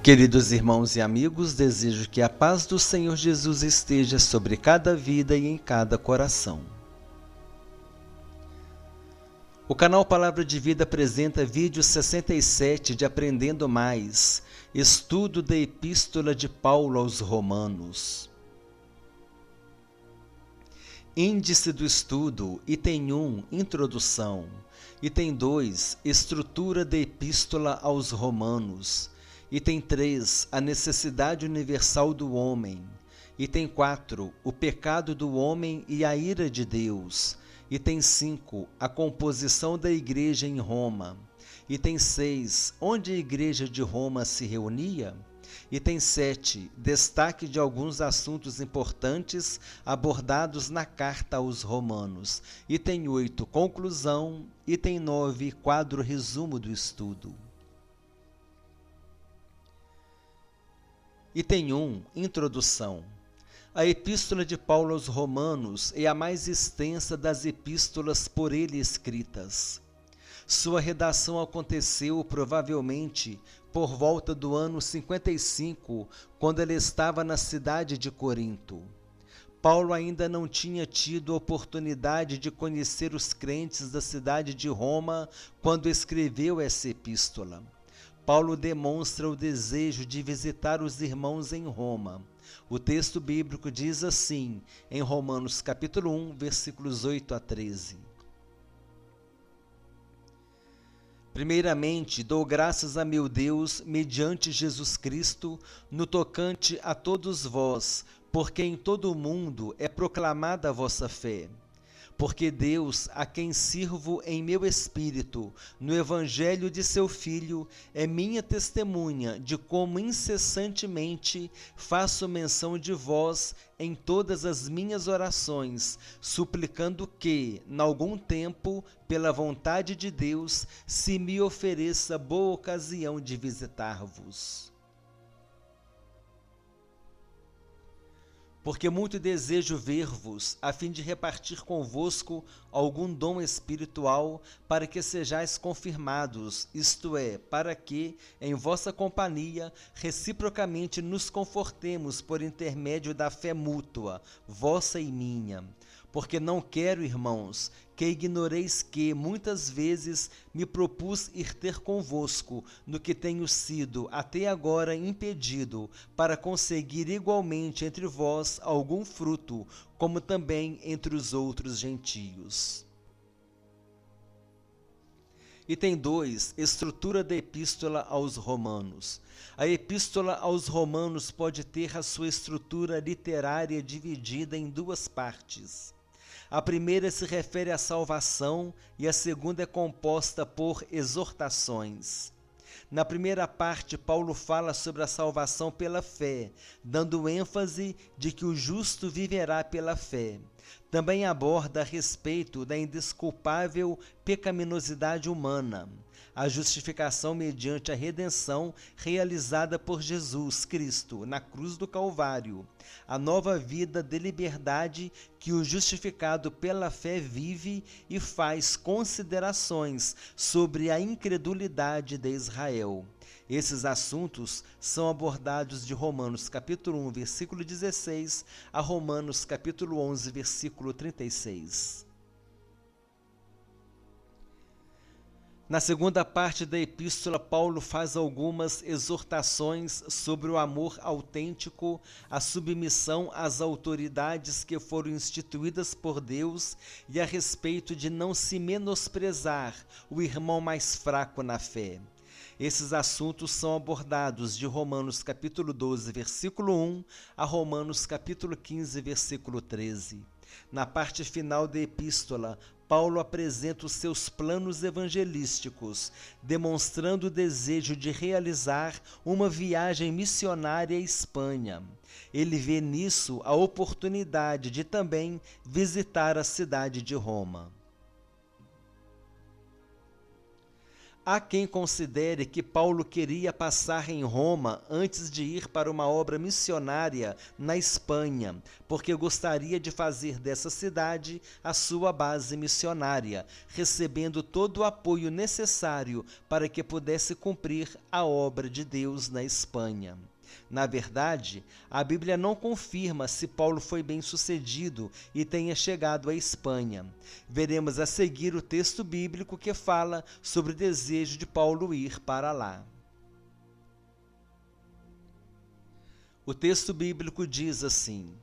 Queridos irmãos e amigos, desejo que a paz do Senhor Jesus esteja sobre cada vida e em cada coração. O canal Palavra de Vida apresenta vídeo 67 de Aprendendo Mais, estudo da Epístola de Paulo aos Romanos. Índice do estudo, item 1, Introdução. Item 2, Estrutura da Epístola aos Romanos. Item 3, a necessidade universal do homem. Item 4, o pecado do homem e a ira de Deus. Item 5, a composição da igreja em Roma. Item 6, onde a igreja de Roma se reunia. Item 7, destaque de alguns assuntos importantes abordados na carta aos Romanos. Item 8, conclusão. Item 9, quadro resumo do estudo. Item 1, Introdução. A Epístola de Paulo aos Romanos é a mais extensa das epístolas por ele escritas. Sua redação aconteceu, provavelmente, por volta do ano 55, quando ele estava na cidade de Corinto. Paulo ainda não tinha tido oportunidade de conhecer os crentes da cidade de Roma quando escreveu essa epístola. Paulo demonstra o desejo de visitar os irmãos em Roma. O texto bíblico diz assim, em Romanos capítulo 1, versículos 8 a 13. Primeiramente, dou graças a meu Deus, mediante Jesus Cristo, no tocante a todos vós, porque em todo o mundo é proclamada a vossa fé. Porque Deus, a quem sirvo em meu espírito, no evangelho de seu Filho, é minha testemunha de como incessantemente faço menção de vós em todas as minhas orações, suplicando que, nalgum tempo, pela vontade de Deus, se me ofereça boa ocasião de visitar-vos. Porque muito desejo ver-vos, a fim de repartir convosco algum dom espiritual, para que sejais confirmados, isto é, para que, em vossa companhia, reciprocamente nos confortemos por intermédio da fé mútua, vossa e minha. Porque não quero, irmãos, que ignoreis que, muitas vezes, me propus ir ter convosco, no que tenho sido, até agora, impedido, para conseguir igualmente entre vós algum fruto, como também entre os outros gentios. Item 2, estrutura da Epístola aos Romanos. A Epístola aos Romanos pode ter a sua estrutura literária dividida em duas partes. A primeira se refere à salvação e a segunda é composta por exortações. Na primeira parte, Paulo fala sobre a salvação pela fé, dando ênfase de que o justo viverá pela fé. Também aborda a respeito da indesculpável pecaminosidade humana, a justificação mediante a redenção realizada por Jesus Cristo na cruz do Calvário, a nova vida de liberdade que o justificado pela fé vive e faz considerações sobre a incredulidade de Israel. Esses assuntos são abordados de Romanos capítulo 1, versículo 16 a Romanos capítulo 11, versículo 36. Na segunda parte da epístola, Paulo faz algumas exortações sobre o amor autêntico, a submissão às autoridades que foram instituídas por Deus e a respeito de não se menosprezar o irmão mais fraco na fé. Esses assuntos são abordados de Romanos capítulo 12, versículo 1 a Romanos capítulo 15, versículo 13. Na parte final da epístola, Paulo apresenta os seus planos evangelísticos, demonstrando o desejo de realizar uma viagem missionária à Espanha. Ele vê nisso a oportunidade de também visitar a cidade de Roma. Há quem considere que Paulo queria passar em Roma antes de ir para uma obra missionária na Espanha, porque gostaria de fazer dessa cidade a sua base missionária, recebendo todo o apoio necessário para que pudesse cumprir a obra de Deus na Espanha. Na verdade, a Bíblia não confirma se Paulo foi bem-sucedido e tenha chegado à Espanha. Veremos a seguir o texto bíblico que fala sobre o desejo de Paulo ir para lá. O texto bíblico diz assim: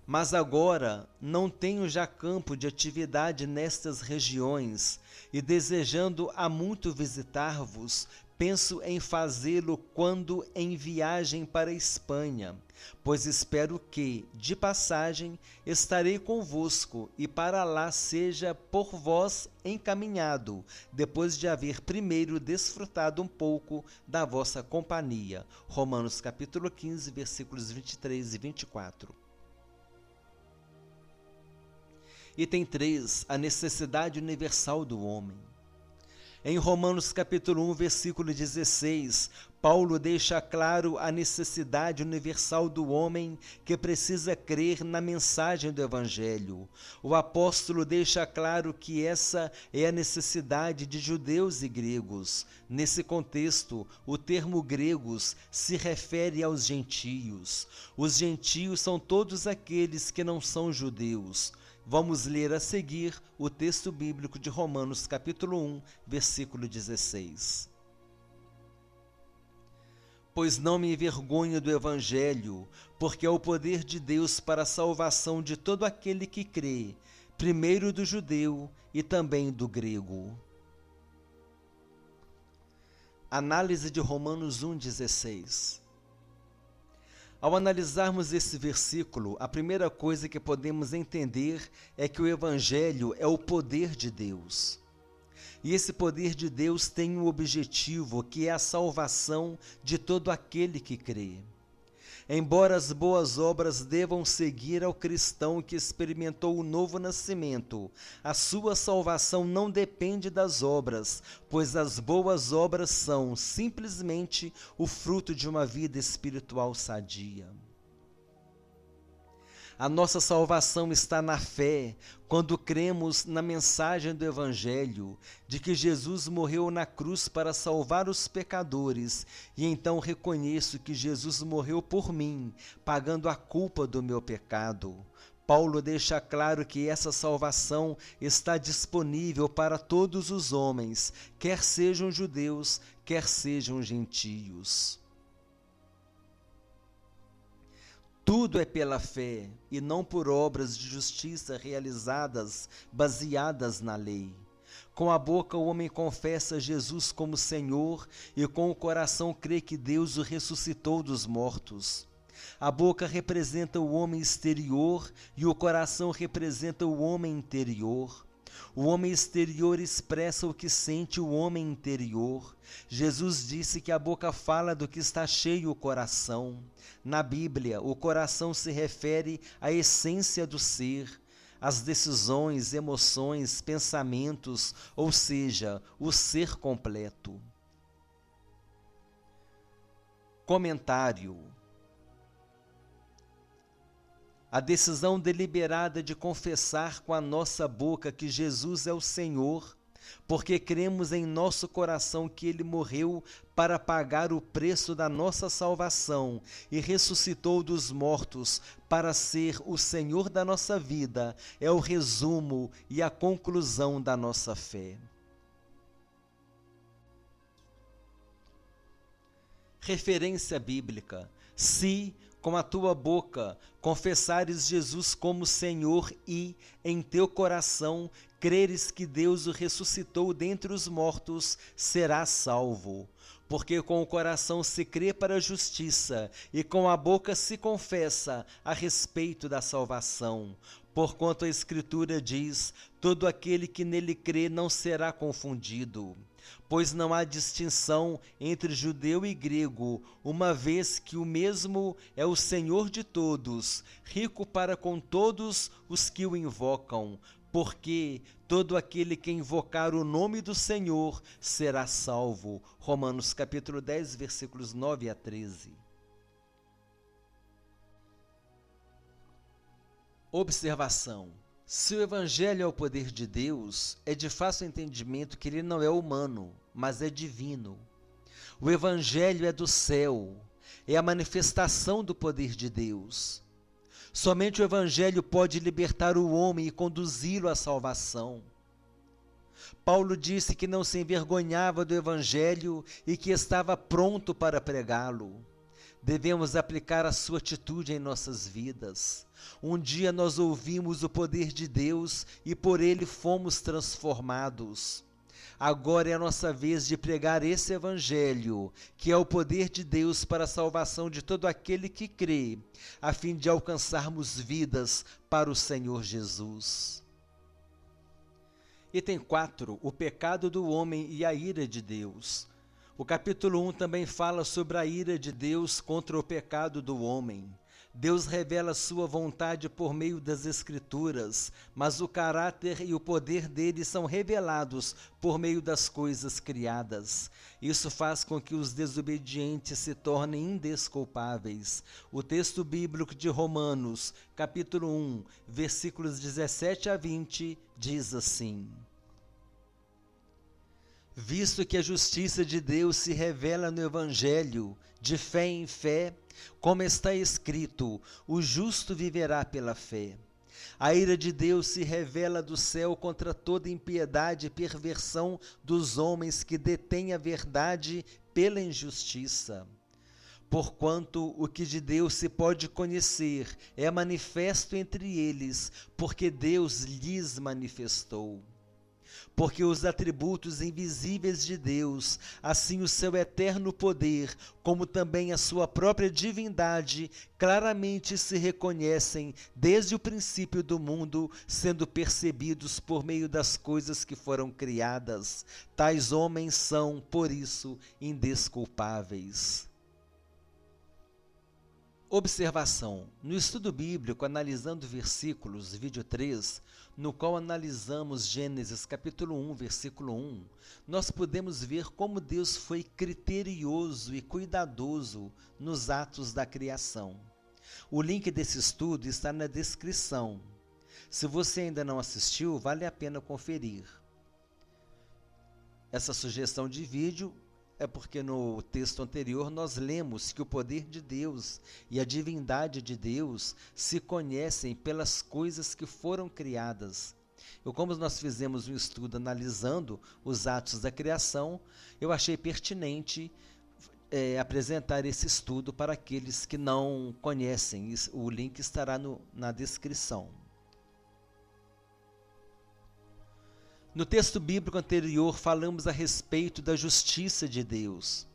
Mas agora não tenho já campo de atividade nestas regiões, e desejando há muito visitar-vos, penso em fazê-lo quando em viagem para a Espanha, pois espero que, de passagem, estarei convosco, e para lá seja por vós encaminhado, depois de haver primeiro desfrutado um pouco da vossa companhia. Romanos capítulo 15, versículos 23 e 24. Item 3. A necessidade universal do homem. Em Romanos capítulo 1, versículo 16, Paulo deixa claro a necessidade universal do homem que precisa crer na mensagem do Evangelho. O apóstolo deixa claro que essa é a necessidade de judeus e gregos. Nesse contexto, o termo gregos se refere aos gentios. Os gentios são todos aqueles que não são judeus. Vamos ler a seguir o texto bíblico de Romanos capítulo 1, versículo 16. Pois não me envergonho do Evangelho, porque é o poder de Deus para a salvação de todo aquele que crê, primeiro do judeu e também do grego. Análise de Romanos 1,16. Ao analisarmos esse versículo, a primeira coisa que podemos entender é que o Evangelho é o poder de Deus. E esse poder de Deus tem um objetivo, que é a salvação de todo aquele que crê. Embora as boas obras devam seguir ao cristão que experimentou o novo nascimento, a sua salvação não depende das obras, pois as boas obras são simplesmente o fruto de uma vida espiritual sadia. A nossa salvação está na fé, quando cremos na mensagem do Evangelho, de que Jesus morreu na cruz para salvar os pecadores, e então reconheço que Jesus morreu por mim, pagando a culpa do meu pecado. Paulo deixa claro que essa salvação está disponível para todos os homens, quer sejam judeus, quer sejam gentios. Tudo é pela fé e não por obras de justiça realizadas, baseadas na lei. Com a boca o homem confessa Jesus como Senhor e com o coração crê que Deus o ressuscitou dos mortos. A boca representa o homem exterior e o coração representa o homem interior. O homem exterior expressa o que sente o homem interior. Jesus disse que a boca fala do que está cheio o coração. Na Bíblia, o coração se refere à essência do ser, às decisões, emoções, pensamentos, ou seja, o ser completo. Comentário. A decisão deliberada de confessar com a nossa boca que Jesus é o Senhor, porque cremos em nosso coração que Ele morreu para pagar o preço da nossa salvação e ressuscitou dos mortos para ser o Senhor da nossa vida, é o resumo e a conclusão da nossa fé. Referência bíblica. Se com a tua boca confessares Jesus como Senhor e, em teu coração, creres que Deus o ressuscitou dentre os mortos, serás salvo. Porque com o coração se crê para a justiça e com a boca se confessa a respeito da salvação. Porquanto a Escritura diz: todo aquele que nele crê não será confundido. Pois não há distinção entre judeu e grego, uma vez que o mesmo é o Senhor de todos, rico para com todos os que o invocam, porque todo aquele que invocar o nome do Senhor será salvo. Romanos capítulo 10, versículos 9 a 13. Observação: se o Evangelho é o poder de Deus, é de fácil entendimento que ele não é humano, mas é divino. O Evangelho é do céu, é a manifestação do poder de Deus. Somente o Evangelho pode libertar o homem e conduzi-lo à salvação. Paulo disse que não se envergonhava do Evangelho e que estava pronto para pregá-lo. Devemos aplicar a sua atitude em nossas vidas. Um dia nós ouvimos o poder de Deus e por ele fomos transformados. Agora é a nossa vez de pregar esse Evangelho, que é o poder de Deus para a salvação de todo aquele que crê, a fim de alcançarmos vidas para o Senhor Jesus. Item 4. O pecado do homem e a ira de Deus. O capítulo 1 também fala sobre a ira de Deus contra o pecado do homem. Deus revela sua vontade por meio das Escrituras, mas o caráter e o poder dele são revelados por meio das coisas criadas. Isso faz com que os desobedientes se tornem indesculpáveis. O texto bíblico de Romanos, capítulo 1, versículos 17 a 20, diz assim: visto que a justiça de Deus se revela no Evangelho, de fé em fé, como está escrito, o justo viverá pela fé. A ira de Deus se revela do céu contra toda impiedade e perversão dos homens que detêm a verdade pela injustiça. Porquanto o que de Deus se pode conhecer é manifesto entre eles, porque Deus lhes manifestou. Porque os atributos invisíveis de Deus, assim o seu eterno poder, como também a sua própria divindade, claramente se reconhecem desde o princípio do mundo, sendo percebidos por meio das coisas que foram criadas. Tais homens são, por isso, indesculpáveis. Observação: no estudo bíblico, analisando versículos, vídeo 3, no qual analisamos Gênesis capítulo 1, versículo 1, nós podemos ver como Deus foi criterioso e cuidadoso nos atos da criação. O link desse estudo está na descrição. Se você ainda não assistiu, vale a pena conferir. Essa sugestão de vídeo é porque no texto anterior nós lemos que o poder de Deus e a divindade de Deus se conhecem pelas coisas que foram criadas. Como nós fizemos um estudo analisando os atos da criação, eu achei pertinente apresentar esse estudo para aqueles que não conhecem. O link estará na descrição. No texto bíblico anterior, falamos a respeito da justiça de Deus.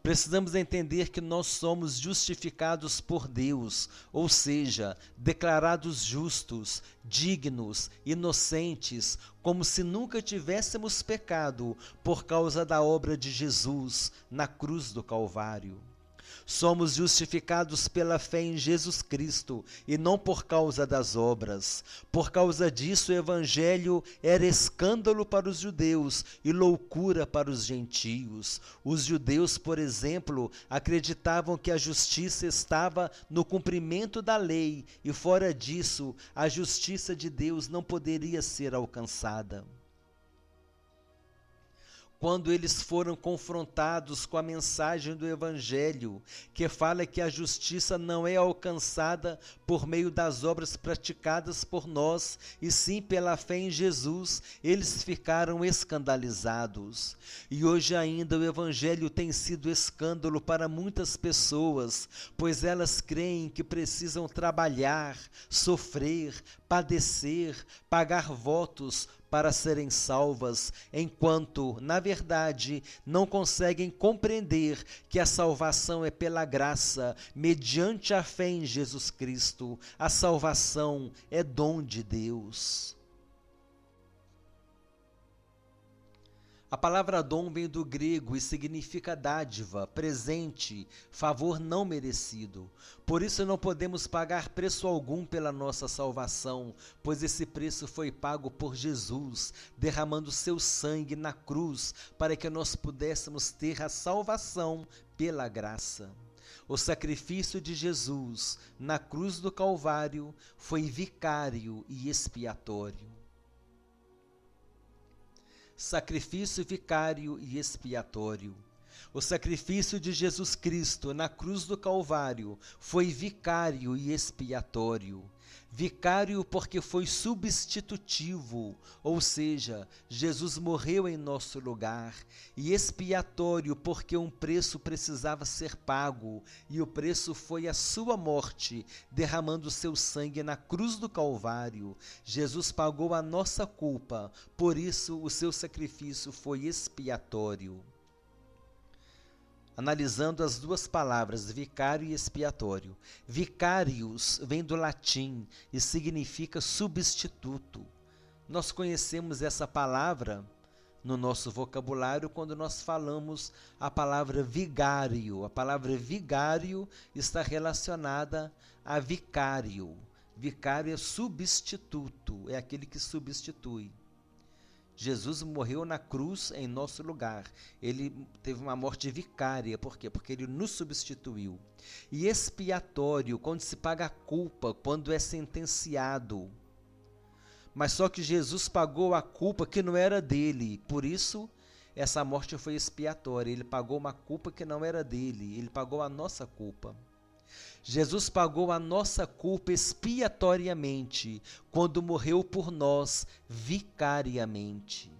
Precisamos entender que nós somos justificados por Deus, ou seja, declarados justos, dignos, inocentes, como se nunca tivéssemos pecado por causa da obra de Jesus na cruz do Calvário. Somos justificados pela fé em Jesus Cristo e não por causa das obras. Por causa disso, o Evangelho era escândalo para os judeus e loucura para os gentios. Os judeus, por exemplo, acreditavam que a justiça estava no cumprimento da lei e, fora disso, a justiça de Deus não poderia ser alcançada. Quando eles foram confrontados com a mensagem do Evangelho, que fala que a justiça não é alcançada por meio das obras praticadas por nós, e sim pela fé em Jesus, eles ficaram escandalizados. E hoje ainda o Evangelho tem sido escândalo para muitas pessoas, pois elas creem que precisam trabalhar, sofrer, padecer, pagar votos para serem salvas, enquanto, na verdade, não conseguem compreender que a salvação é pela graça, mediante a fé em Jesus Cristo. A salvação é dom de Deus. A palavra dom vem do grego e significa dádiva, presente, favor não merecido. Por isso não podemos pagar preço algum pela nossa salvação, pois esse preço foi pago por Jesus, derramando seu sangue na cruz para que nós pudéssemos ter a salvação pela graça. O sacrifício de Jesus na cruz do Calvário foi vicário e expiatório. Sacrifício vicário e expiatório. O sacrifício de Jesus Cristo na cruz do Calvário foi vicário e expiatório. Vicário porque foi substitutivo, ou seja, Jesus morreu em nosso lugar, e expiatório porque um preço precisava ser pago, e o preço foi a sua morte, derramando seu sangue na cruz do Calvário. Jesus pagou a nossa culpa, por isso o seu sacrifício foi expiatório. Analisando as duas palavras, vicário e expiatório. Vicarius vem do latim e significa substituto. Nós conhecemos essa palavra no nosso vocabulário quando nós falamos a palavra vigário. A palavra vigário está relacionada a vicário. Vicário é substituto, é aquele que substitui. Jesus morreu na cruz em nosso lugar. Ele teve uma morte vicária. Por quê? Porque ele nos substituiu. E expiatório, quando se paga a culpa, quando é sentenciado. Mas só que Jesus pagou a culpa que não era dele. Por isso, essa morte foi expiatória. Ele pagou uma culpa que não era dele. Ele pagou a nossa culpa. Jesus pagou a nossa culpa expiatoriamente, quando morreu por nós vicariamente.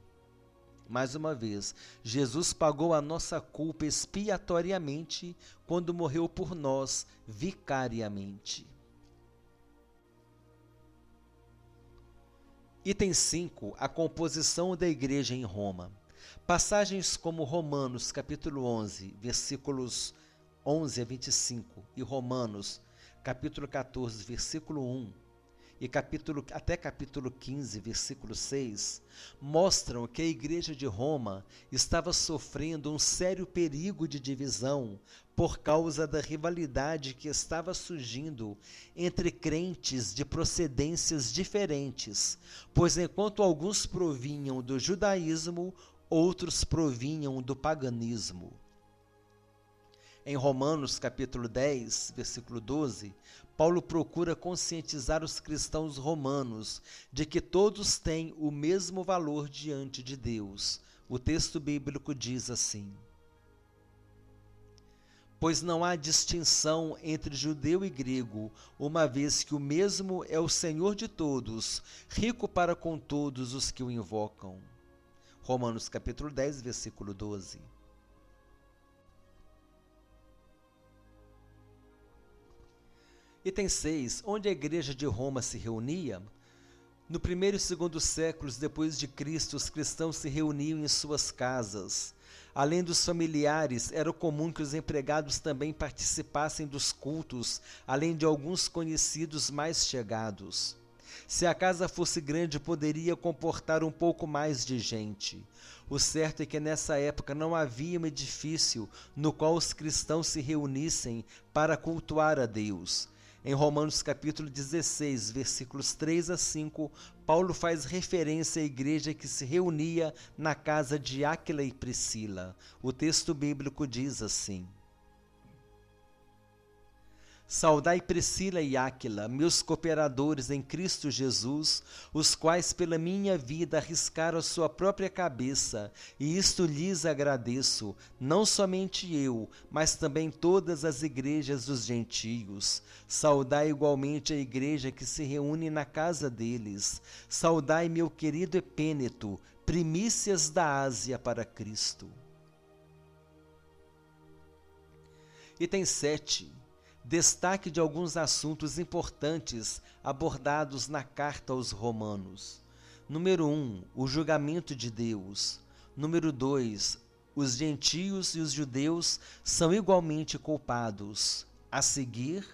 Mais uma vez, Jesus pagou a nossa culpa expiatoriamente, quando morreu por nós vicariamente. Item 5. A composição da igreja em Roma. Passagens como Romanos, capítulo 11, versículos 11 a 25, e Romanos, capítulo 14, versículo 1, e até capítulo 15, versículo 6, mostram que a igreja de Roma estava sofrendo um sério perigo de divisão por causa da rivalidade que estava surgindo entre crentes de procedências diferentes, pois enquanto alguns provinham do judaísmo, outros provinham do paganismo. Em Romanos capítulo 10, versículo 12, Paulo procura conscientizar os cristãos romanos de que todos têm o mesmo valor diante de Deus. O texto bíblico diz assim: pois não há distinção entre judeu e grego, uma vez que o mesmo é o Senhor de todos, rico para com todos os que o invocam. Romanos capítulo 10, versículo 12. Item 6. Onde a igreja de Roma se reunia? No primeiro e segundo séculos depois de Cristo, os cristãos se reuniam em suas casas. Além dos familiares, era comum que os empregados também participassem dos cultos, além de alguns conhecidos mais chegados. Se a casa fosse grande, poderia comportar um pouco mais de gente. O certo é que nessa época não havia um edifício no qual os cristãos se reunissem para cultuar a Deus. Em Romanos capítulo 16, versículos 3 a 5, Paulo faz referência à igreja que se reunia na casa de Áquila e Priscila. O texto bíblico diz assim: saudai Priscila e Áquila, meus cooperadores em Cristo Jesus, os quais pela minha vida arriscaram a sua própria cabeça, e isto lhes agradeço, não somente eu, mas também todas as igrejas dos gentios. Saudai igualmente a igreja que se reúne na casa deles. Saudai meu querido Epêneto, primícias da Ásia para Cristo. Item 7. Destaque de alguns assuntos importantes abordados na carta aos Romanos. Número 1, o julgamento de Deus. Número 2, os gentios e os judeus são igualmente culpados. A seguir,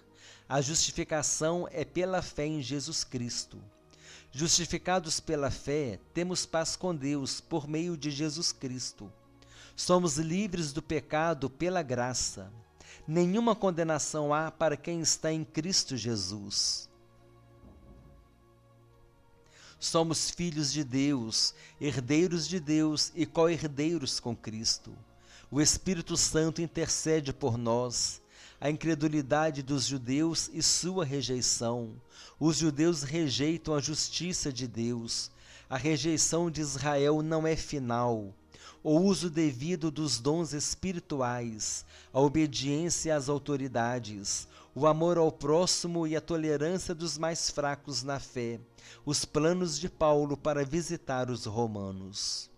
a justificação é pela fé em Jesus Cristo. Justificados pela fé, temos paz com Deus por meio de Jesus Cristo. Somos livres do pecado pela graça. Nenhuma condenação há para quem está em Cristo Jesus. Somos filhos de Deus, herdeiros de Deus e co-herdeiros com Cristo. O Espírito Santo intercede por nós. A incredulidade dos judeus e sua rejeição. Os judeus rejeitam a justiça de Deus. A rejeição de Israel não é final. O uso devido dos dons espirituais, a obediência às autoridades, o amor ao próximo e a tolerância dos mais fracos na fé, os planos de Paulo para visitar os romanos.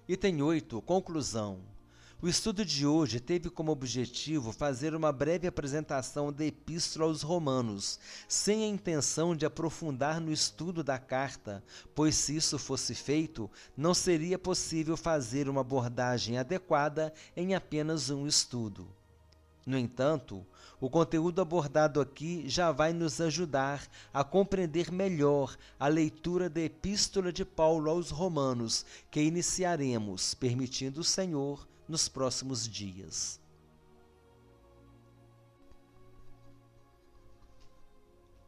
Item 8. Conclusão. O estudo de hoje teve como objetivo fazer uma breve apresentação da Epístola aos Romanos, sem a intenção de aprofundar no estudo da carta, pois se isso fosse feito, não seria possível fazer uma abordagem adequada em apenas um estudo. No entanto, o conteúdo abordado aqui já vai nos ajudar a compreender melhor a leitura da Epístola de Paulo aos Romanos, que iniciaremos, permitindo o Senhor, nos próximos dias.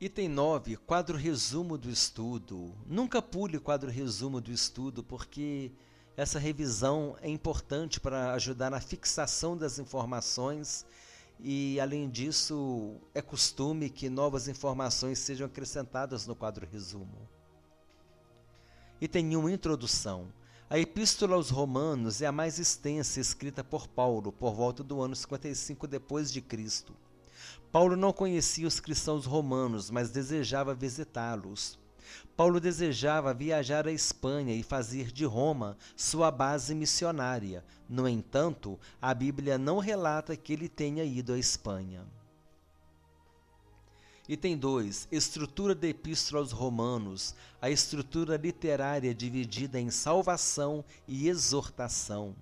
Item 9, quadro resumo do estudo. Nunca pule o quadro resumo do estudo, porque essa revisão é importante para ajudar na fixação das informações e, além disso, é costume que novas informações sejam acrescentadas no quadro resumo. Item 1, introdução. A Epístola aos Romanos é a mais extensa escrita por Paulo, por volta do ano 55 depois de Cristo. Paulo não conhecia os cristãos romanos, mas desejava visitá-los. Paulo desejava viajar à Espanha e fazer de Roma sua base missionária. No entanto, a Bíblia não relata que ele tenha ido à Espanha. Item 2. Estrutura da Epístola aos Romanos. A estrutura literária dividida em salvação e exortação.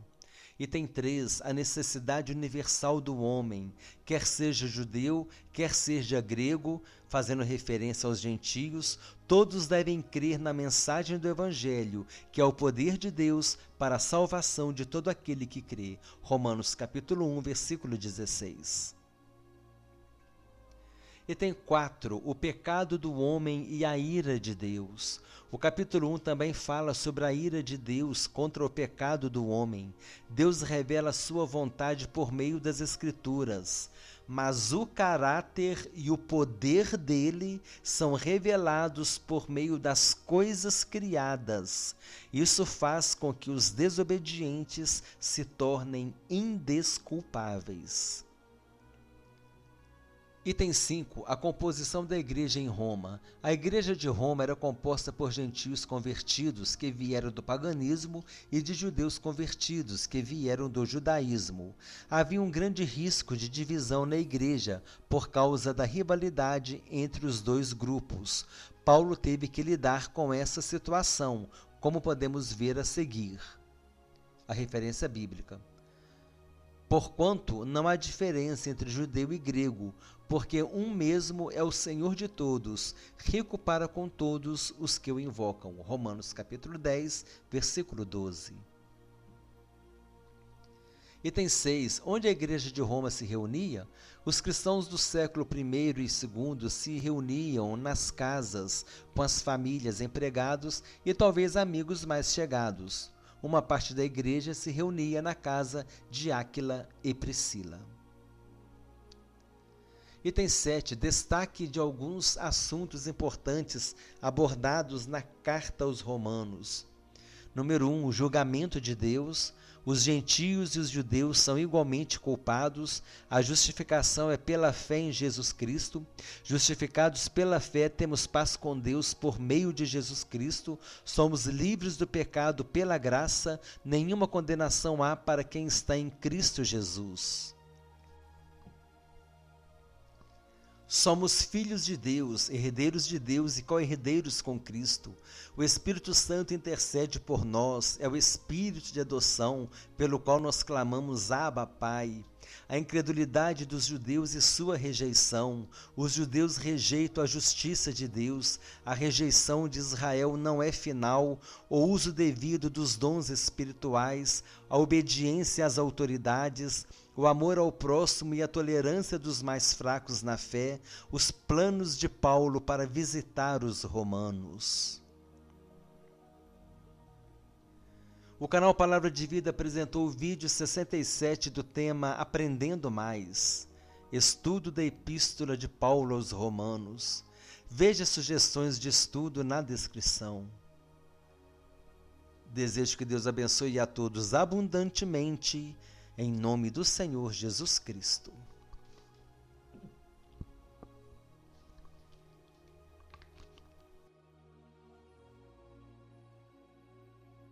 Item 3. A necessidade universal do homem, quer seja judeu, quer seja grego, fazendo referência aos gentios, todos devem crer na mensagem do Evangelho, que é o poder de Deus para a salvação de todo aquele que crê. Romanos capítulo 1, versículo 16. Item 4. O pecado do homem e a ira de Deus. O capítulo 1 também fala sobre a ira de Deus contra o pecado do homem. Deus revela sua vontade por meio das Escrituras, mas o caráter e o poder dele são revelados por meio das coisas criadas. Isso faz com que os desobedientes se tornem indesculpáveis. Item 5. A composição da igreja em Roma. A igreja de Roma era composta por gentios convertidos que vieram do paganismo e de judeus convertidos que vieram do judaísmo. Havia um grande risco de divisão na igreja por causa da rivalidade entre os dois grupos. Paulo teve que lidar com essa situação, como podemos ver a seguir. A referência bíblica. Porquanto não há diferença entre judeu e grego, porque um mesmo é o Senhor de todos, rico para com todos os que o invocam. Romanos capítulo 10, versículo 12. Item 6. Onde a igreja de Roma se reunia? Os cristãos do século I e II se reuniam nas casas, com as famílias, empregados e talvez amigos mais chegados. Uma parte da igreja se reunia na casa de Áquila e Priscila. Item 7. Destaque de alguns assuntos importantes abordados na carta aos Romanos. Número 1. O julgamento de Deus. Os gentios e os judeus são igualmente culpados. A justificação é pela fé em Jesus Cristo. Justificados pela fé, temos paz com Deus por meio de Jesus Cristo. Somos livres do pecado pela graça. Nenhuma condenação há para quem está em Cristo Jesus. Somos filhos de Deus, herdeiros de Deus e co-herdeiros com Cristo. O Espírito Santo intercede por nós, é o Espírito de adoção, pelo qual nós clamamos Abba, Pai. A incredulidade dos judeus e sua rejeição. Os judeus rejeitam a justiça de Deus. A rejeição de Israel não é final. O uso devido dos dons espirituais, a obediência às autoridades, o amor ao próximo e a tolerância dos mais fracos na fé, os planos de Paulo para visitar os romanos. O canal Palavra de Vida apresentou o vídeo 67 do tema Aprendendo Mais, estudo da Epístola de Paulo aos Romanos. Veja sugestões de estudo na descrição. Desejo que Deus abençoe a todos abundantemente, em nome do Senhor Jesus Cristo.